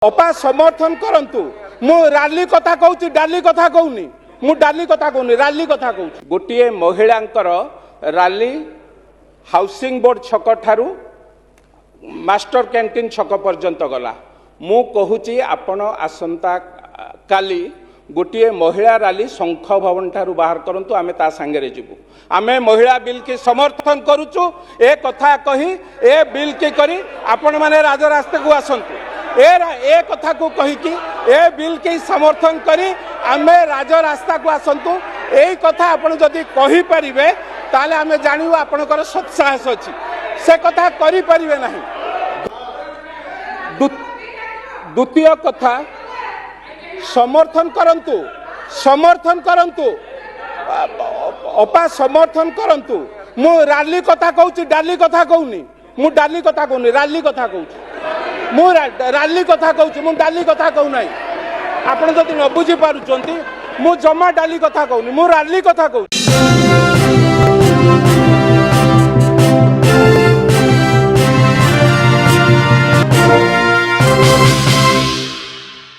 अपा समर्थन करंतु मु राली कथा कहूँ डाली कथा कहूनी मु डाली कथा कहूनी राली कथा कहूँ गोटे महिलांकर राली हाउसिंग बोर्ड छक ठारू मास्टर कैंटीन छक पर्यंत गला मु कहूची आपण आसंता काली गोटे महिला राली शंख भवन ठारू बाहर करंतु आमे ता संगे रे जिबु आमे महिला बिल की समर्थन करूचु ए कथा कही ए बिल की करी आपण माने राजरास्ता को आसंतु ए कथा को कही कि ए बिल के समर्थन करी आमे राजरास्ता को आसंतु ए कथा आपण जदि कहि परिबे ताले आमे जानिबो आपनकर सत्साहस अछि से कथा करि परिबे नाही। द्वितीय कथा समर्थन करंतु अपा समर्थन करंतु मु राली कथा कहूँ डाली कथा कहूनी मु डाली कथा कहूनी राली कथा कहूँ मु राली कथा कहूँ मु डाली कथा कहू ना आपण जदि न बुझी पारुचंती मु जमा डाली कथा कहूनी मु राली कथा कहूँ।